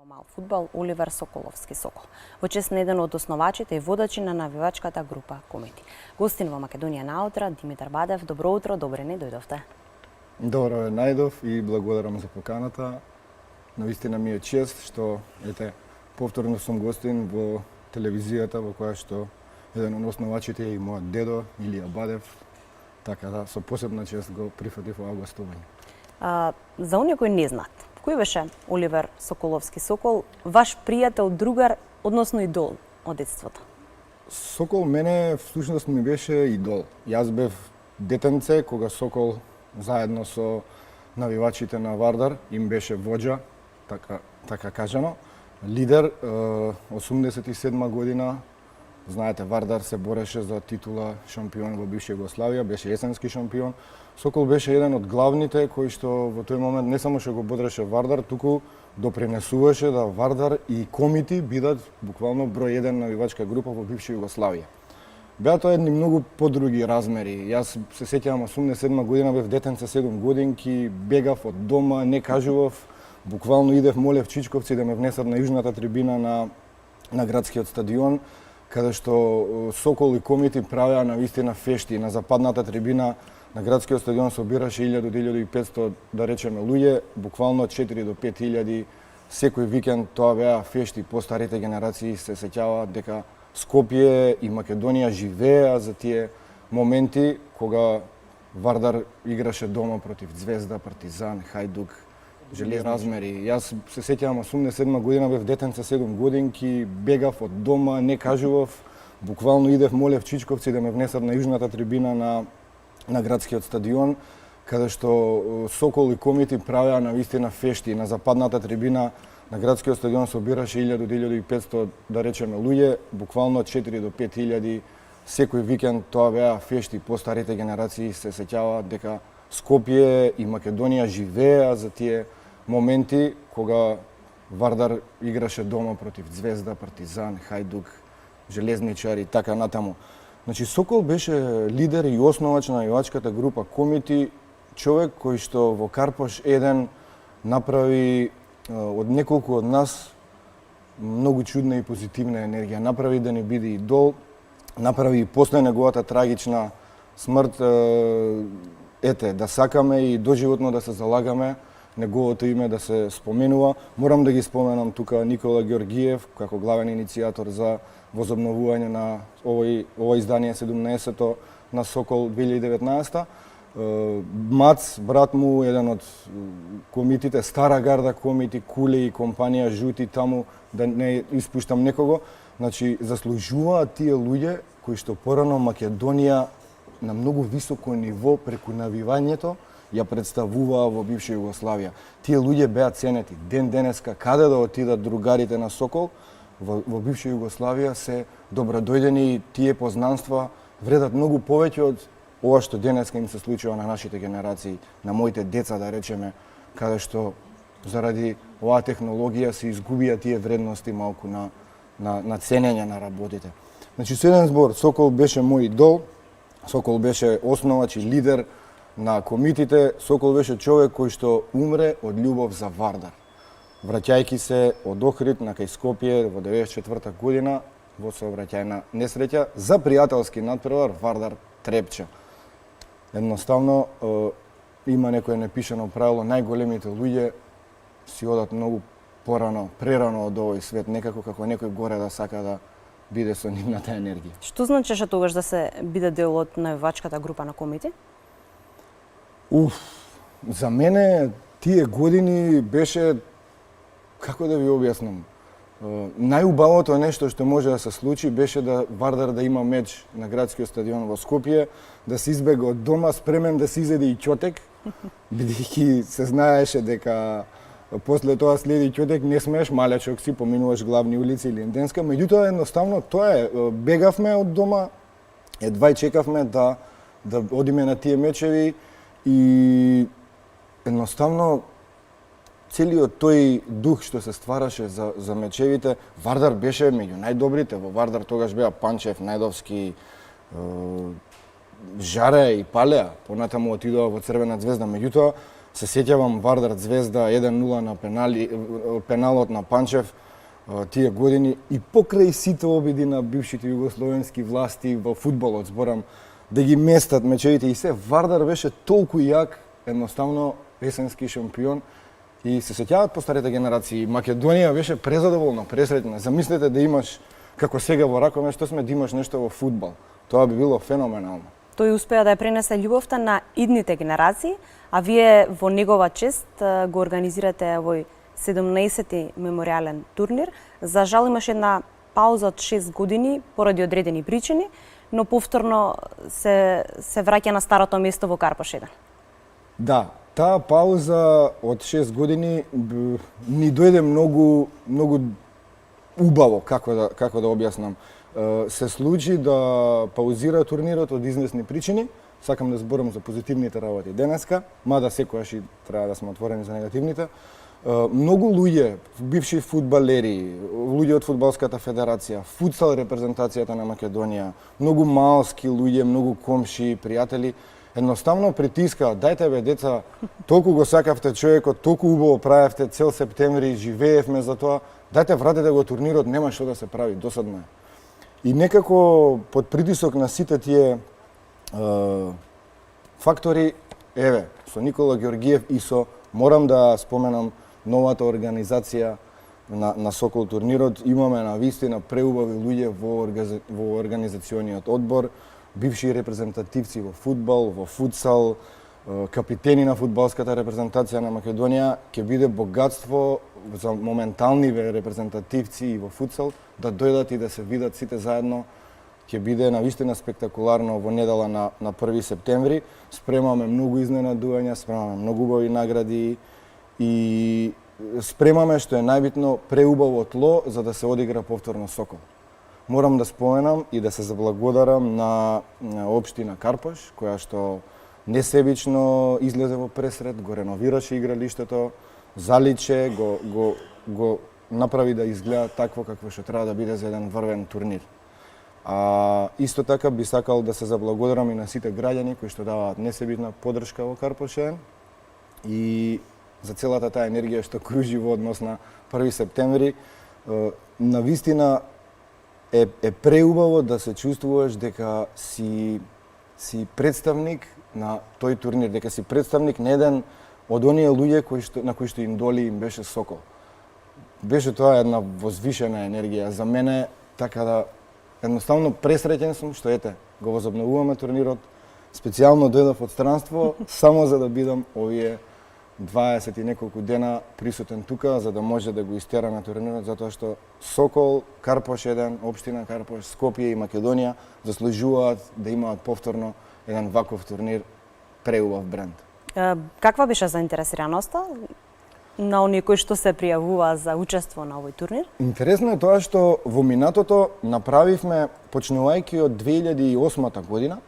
Мал фудбал Оливер Соколовски Сокол. Во чест на еден од основачите и водачи на навивачката група Комити. Гостин во Македонија наутро Димитар Бадев. Добро утро, добре ни дојдовте. Добро ве најдов и благодарам за поканата. Навистина ми е чест што повторно сум гостин во телевизијата во која што еден од основачите е и мојот дедо Илија Бадев. Така да, со посебна чест го прифатив ова гостување. За оние кои не знаат, кој беше Оливер Соколовски Сокол, ваш пријател, другар, односно идол од детството? Сокол мене всушност ми беше идол. Јас бев детенце кога Сокол заедно со навивачите на Вардар им беше воџа, така кажано, лидер. 87 година, знаете, Вардар се бореше за титула шампион во бивша Југославија, беше есенски шампион. Сокол беше еден од главните кои што во тој момент не само што го бодреше Вардар, туку допринесуваше да Вардар и Комити бидат буквално број 1 навивачка група во бивша Југославија. Беа тоа едни многу подруги размери. Јас се сеќавам 87 година, бев детенце 7 годинки, бегав од дома, не кажував, буквално идев молев чичковци да ме внесат на јужната трибина на градскиот стадион, каде што Сокол и Комити правеа навистина фешти. На западната трибина на градскиот стадион собираше 1000 до 1500, да речеме, луѓе, буквално 4 до 5000 секој викенд. Тоа беа фешти. Постарите генерации се сеќаваат дека Скопје и Македонија живееа за тие моменти кога Вардар играше дома против Звезда, Партизан, Хајдук, Железни размери. Јас се сеќавам 87 година, бев детенце 7 годинки, бегав од дома, не кажував, буквално идев молев чичковци да ме внесат на јужната трибина на градскиот стадион, каде што Сокол и Комити правеа навистина фешти. На западната трибина на градскиот стадион собираше 1000 до 1500, да речеме, луѓе, буквално 4 до 5000 секој викенд. Тоа беа фешти. Постарите генерации се сеќаваат дека Скопје и Македонија живееа за тие моменти кога Вардар играше дома против Звезда, Партизан, Хајдук, Железничари и така натаму. Значи, Сокол беше лидер и основач на навивачката група Комити, човек кој што во Карпош 1 направи од неколку од нас многу чудна и позитивна енергија. Направи да не биде идол, направи и после неговата трагична смрт, да сакаме и доживотно да се залагаме неговото име да се споменува. Морам да ги споменам тука Никола Ѓоргиев како главен иницијатор за возобновување на ова издание 17-то на Сокол 2019. Мац, брат му, еден од комитите, Стара гарда Комити, Куле и компанија Жути таму, да не испуштам некого. Значи, заслужуваат тие луѓе кои што порано Македонија на многу високо ниво преку навивањето ја представуваа во бивша Југославија. Тие луѓе беа ценети. Ден денеска каде да отидат другарите на Сокол, во бивша Југославија се добродојдени и тие познанства вредат многу повеќе од ова што денеска им се случува на нашите генерации, на моите деца, да речеме, каде што заради оваа технологија се изгубија тие вредности малку на ценење на работите. Значи, со еден збор, Сокол беше мој идол, Сокол беше основач и лидер на комитите, Сокол беше човек кој што умре од љубов за Вардар. Враќајќи се од Охрид на кај Скопје во 94 година во сообраќајна несреќа за пријателски надпревар Вардар Трепча. Едноставно има некое непишано правило, најголемите луѓе си одат многу прерано од овој свет, некако како некој горе да сака да биде со нивната енергија. Што значеше тогаш да се биде дел од навивачката група на Комити? За мене тие години беше, како да ви објаснам, најубавото нешто што може да се случи беше да Вардар да има меч на градскиот стадион во Скопје, да се избега од дома спремен да се изеде и ќотек, бидејќи се знаеше дека после тоа следи ќотек, не смееш, малечок си, поминуваш главни улици или Енденска, меѓутоа едноставно тоа е, бегавме од дома, едва и чекавме да одиме на тие мечеви и едноставно целиот тој дух што се ствараше за мечевите, Вардар беше меѓу најдобрите. Во Вардар тогаш беа Панчев, Најдовски, Жаре и Палеа, понатаму отидоа во Црвена Звезда. Меѓутоа, Се сеќавам Вардар Звезда 1-0 на пеналот на Панчев тие години и покрај сите обиди на бившите југословенски власти во фудбалот, зборам, да ги местат мечевите и се, Вардар беше толку јак, едноставно есенски шампион и се сеќаваат по старите генерации. Македонија беше презадоволна, пресретна. Замислете да имаш, како сега во Ракове, што сме да имаш нешто во фудбал. Тоа би било феноменално. Тој успеа да ја пренесе љубовта на идните генерации, а вие во негова чест го организирате овој 17-ти меморијален турнир. За жал имаше една пауза од 6 години поради одредени причини, но повторно се враќа на старото место во Карпош 1. Да, таа пауза од 6 години ни дојде многу убаво, како да објаснам. Се случи да паузира турнирот од известни причини. Сакам да зборам за позитивните работи денеска, мада секогаш и треба да сме отворени за негативните. Многу луѓе, бивши фудбалери, луѓе од фудбалската федерација, футсал репрезентацијата на Македонија, многу малски луѓе, многу комши, пријатели, едноставно притискаат, дајте бе деца, толку го сакавте човекот, толку убаво правевте цел септември, живеевме за тоа, дајте вратете го турнирот, нема што да се прави, досадно е. И некако под притисок на сите тие фактори, еве, со Никола Ѓоргиев и со, морам да споменам, новата организација на Сокол турнирот, имаме на вистина преубави луѓе во организациониот одбор, бивши репрезентативци во фудбал, во футсал, капитени на фудбалската репрезентација на Македонија, ќе биде богатство за моменталниве репрезентативци и во футсал да дојдат и да се видат сите заедно. Ќе биде навистина спектакуларно во недела на 1 септември. Спремаме многу изненадувања, спремаме многу убави награди и спремаме, што е најбитно, преубаво тло за да се одигра повторно Сокол. Морам да споменам и да се заблагодарам на општина Карпош, која што несебично излезе во пресрет, го реновираше игралиштето, заличе, го направи да изгледа такво какво што треба да биде за еден врвен турнир. А исто така би сакал да се заблагодарам и на сите граѓани кои што даваат несебитна подршка во Карпошен и за целата таа енергија што кружи во однос на 1 септември. Навистина е преубаво да се чувствуваш дека си представник на тој турнир, дека си представник на еден од оние луѓе на кои што им доли им беше Сокол. Беше тоа една возвишена енергија за мене, така да едноставно пресреќен сум што ете, го возобновуваме турнирот. Специјално дојдов од странство само за да бидам овие 20 и неколку дена присутен тука, за да може да го истераме турнирот, затоа што Сокол, Карпош 1, општина Карпош, Скопје и Македонија заслужуваат да имаат повторно еден ваков турнир, преубав бренд. Каква беше заинтересираноста на оние кои што се пријавуваа за учество на овој турнир? Интересно е тоа што во минатото направивме, почнувајќи од 2008 година,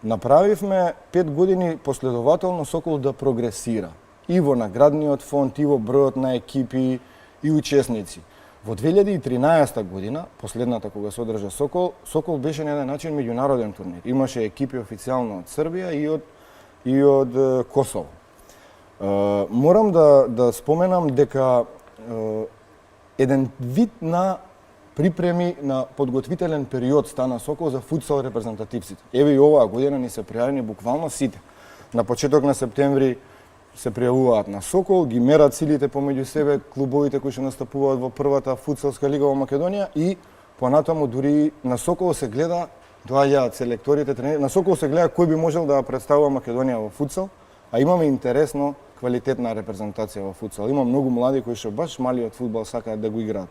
направивме 5 години последователно Сокол да прогресира. И во наградниот фонд, и во бројот на екипи и учесници. Во 2013 година, последната кога се одржа Сокол, Сокол беше на еден начин меѓународен турнир. Имаше екипи официјално од Србија и од Косово. Морам да споменам дека еден вид на припреми на подготвителен период стана Сокол за футсал репрезентативците. Еве и оваа година ни се пријавени буквално сите. На почеток на септември се пријавуваат на Сокол, ги мерат силите помеѓу себе клубовите кои што настапуваат во првата футсалска лига во Македонија и понатаму дури на Сокол се гледа, доаѓаат селекторите, тренери, на Сокол се гледа кој би можел да представува Македонија во футсал, а имаме интересно квалитетна репрезентација во футсал. Има многу млади кои што баш малиот фудбал сакаат да го играат.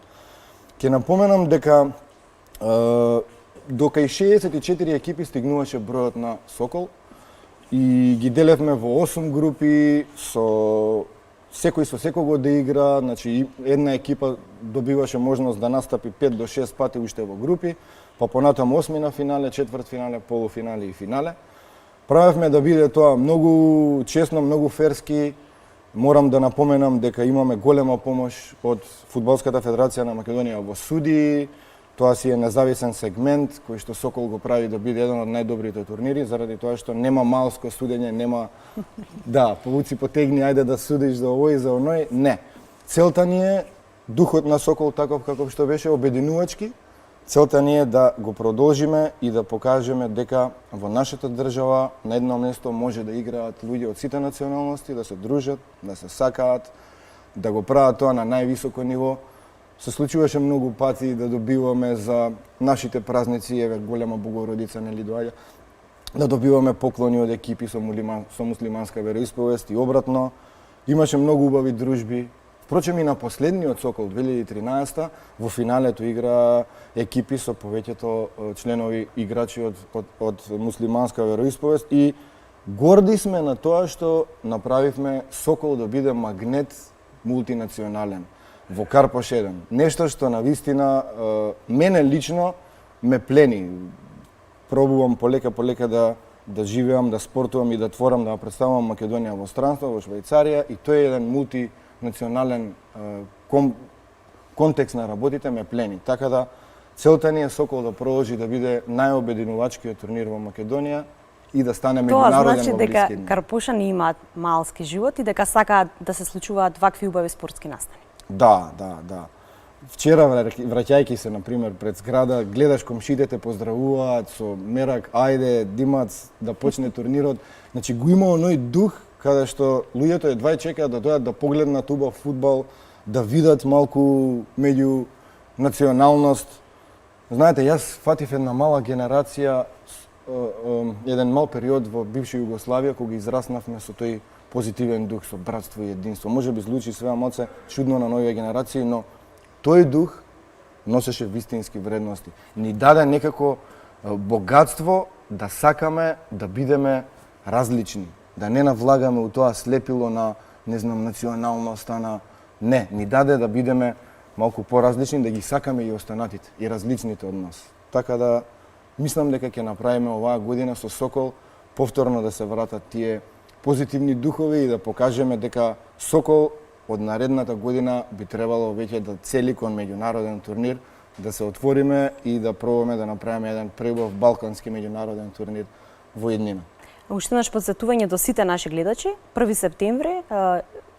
Ќе напоменам дека до кај 64 екипи стигнуваше бројот на Сокол и ги делевме во 8 групи, секој со секого да игра, значи една екипа добиваше можност да настапи 5 до 6 пати уште во групи, па понатаму осмина финале, четвртфинале, полуфинале и финале. Правевме да биде тоа многу честно, многу ферски. Морам да напоменам дека имаме голема помош од Фудбалската федерација на Македонија во судии, Тоа си е независен сегмент кој што Сокол го прави да биде еден од најдобрите турнири, заради тоа што нема малско судење, нема да, повуци потегни, ајде да судиш за овој и за оној. Не. Целта ни е духот на Сокол таков каков што беше обединувачки. Целта ни е да го продолжиме и да покажеме дека во нашата држава на едно место може да играат луѓе од сите националности, да се дружат, да се сакаат, да го прават тоа на највисоко ниво. Се случуваше многу пати да добиваме за нашите празници, еве голема Богородица нели доаѓа, да добиваме поклони од екипи со муслиманска вероисповест и обратно. Имаше многу убави дружби. Впрочем и на последниот Сокол 2013 во финалето игра екипи со повеќето членови играчи од муслиманска вероисповест и горди сме на тоа што направивме Сокол да биде магнет мултинационален во Карпош 1. Нешто што на вистина мене лично ме плени. Пробувам полека да живеам, да спортувам и да творам, да представувам Македонија во странство, во Швајцарија, и тој е еден мултинационален контекст на работите ме плени. Така да целта ни е Сокол да продолжи да биде најобединувачкиот турнир во Македонија и да стане меѓународен Тоа значи во дека блиски дни. Карпушани имаат малски живот и дека сакаат да се случуваат вакви убави спортски настани. Да. Вчера, враќајќи се, например, пред зграда, гледаш комшите те поздравуваат со мерак, ајде, Димац, да почне турнирот. Значи, го има оној дух, каде што луѓето едва чекаат да дојдат да погледнат убав фудбал, да видат малку меѓу националност. Знаете, јас фатив една мала генерација, еден мал период во бивша Југославија, кога израснавме со тој позитивен дух, со братство и единство. Може би звучи све малце чудно на новите генерации, но тој дух носеше вистински вредности. Ни даде некако богатство да сакаме да бидеме различни, да не навлагаме у тоа слепило на, не знам, националноста на... Не, ни даде да бидеме малку поразлични, да ги сакаме и останатите, и различните од нас. Така да, мислам дека ќе направиме оваа година со Сокол повторно да се вратат тие позитивни духови и да покажеме дека Сокол од наредната година би требало веќе да цели кон меѓународен турнир, да се отвориме и да пробаме да направиме еден преубав балкански меѓународен турнир во иднина. Уште еднаш потсетување до сите наши гледачи, 1 септември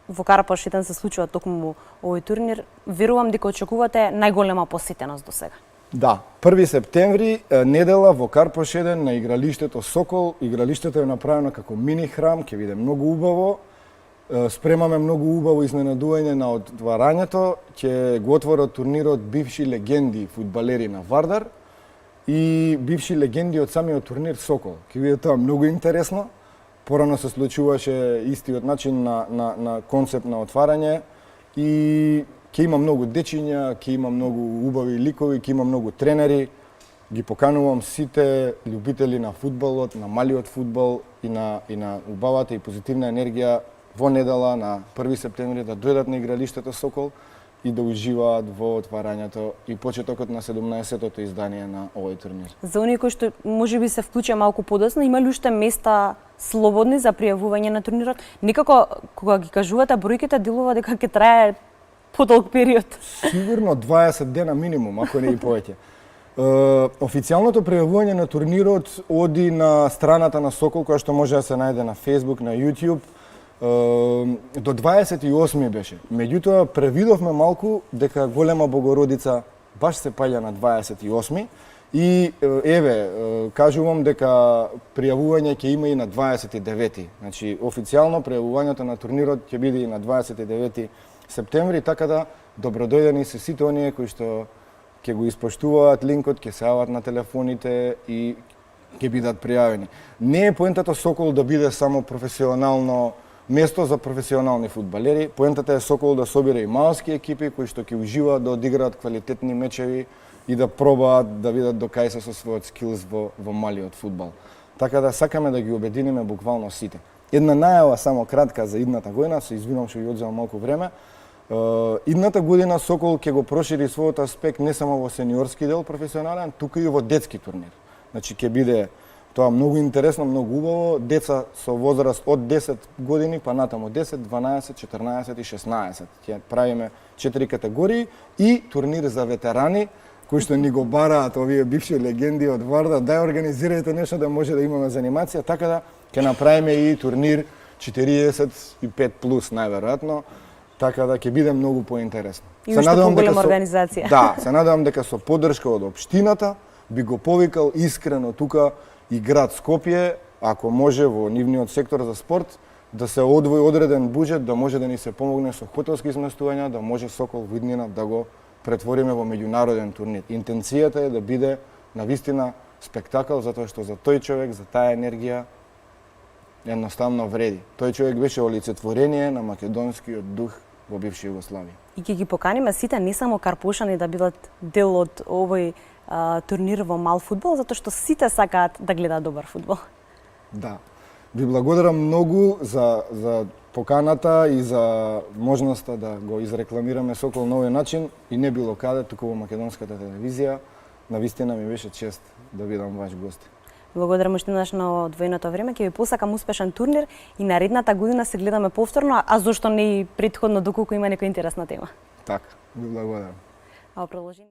во Карпош 1 се случува токму овој турнир. Верувам дека очекувате најголема посетеност до сега. Да, 1 септември, недела во Карпош 1 на игралиштето Сокол. Игралиштето е направено како мини храм, ќе биде многу убаво. Спремаме многу убаво изненадување на отварањето. Ќе го отворат турнирот бивши легенди фудбалери на Вардар и бивши легенди од самиот турнир Сокол. Ќе биде тоа многу интересно. Порано се случуваше истиот начин на концепт на отварање и ќе има многу дечиња, ќе има многу убави ликови, ќе има многу тренери. Ги поканувам сите љубители на фудбалот, на малиот фудбал и на убавата и позитивна енергија во недела на 1 септември да дојдат на игралиштето Сокол и да уживаат во отварањето и почетокот на 17-тото издание на овој турнир. За оние кои што можеби се вклучија малку подоцна, има ли уште места слободни за пријавување на турнирот? Некако кога ги кажувате бројките делува дека ќе трае подолг период. Сигурно 20 дена минимум, ако не и повеќе. Официјалното пријавување на турнирот оди на страната на Сокол, која што може да се најде на Facebook, на YouTube. До 28 беше. Меѓутоа, превидовме малку дека голема Богородица баш се паѓа на 28 и еве, кажувам дека пријавување ќе има и на 29. Значи, официјално пријавувањето на турнирот ќе биде и на 29 септември, така да добродојдени се сите оние кои што ќе го испоштуваат линкот, ќе се јават на телефоните и ќе бидат пријавени. Не е поентата Сокол да биде само професионално место за професионални фудбалери. Поентата е Сокол да собира и малски екипи кои што ќе уживаат да одиграат квалитетни мечеви и да пробаат да видат до кај се со својот скилс во малиот фудбал. Така да сакаме да ги обединиме буквално сите. Една најава само кратка за идната година, се извинувам што ви одземам малку време. Идната година Сокол ќе го прошири својот аспект не само во сениорски дел професионален, туку и во детски турнир. Значи ќе биде тоа многу интересно, многу убаво. Деца со возраст од 10 години па натаму 10, 12, 14 и 16. Ќе правиме 4 категории и турнир за ветерани кои што ни го бараат овие бивши легенди од Вардар, дај организирајте нешто да може да имаме занимација, така да ќе направиме и турнир 45 плюс најверојатно, така да ќе биде многу поинтересно. И уште поголема организација. Да, се надевам дека со поддршка од општината би го повикал искрено тука и град Скопје, ако може во нивниот сектор за спорт, да се одвои одреден буџет, да може да ни се помогне со хотелски сместувања, да може Сокол во иднина да го претвориме во меѓународен турнир. Интенцијата е да биде навистина спектакл, затоа што за тој човек, за таа енергија, едноставно вреди. Тој човек беше олицетворение на македонскиот дух во бивша Југославија. И ќе ги поканиме сите, не само карпушани, да бидат дел од овој турнир во мал фудбал, затоа што сите сакаат да гледаат добар фудбал. Да. Ви благодарам многу за поканата и за можноста да го изрекламираме Сокол на овој начин и не било каде, туку во македонската телевизија. Навистина ми беше чест да бидам ваш гост. Благодарам уште еднаш на одвоеното време, ќе ви посакам успешен турнир и наредната година се гледаме повторно, а зошто не и претходно доколку има некоја интересна тема. Така, ви благодарам. А продолжи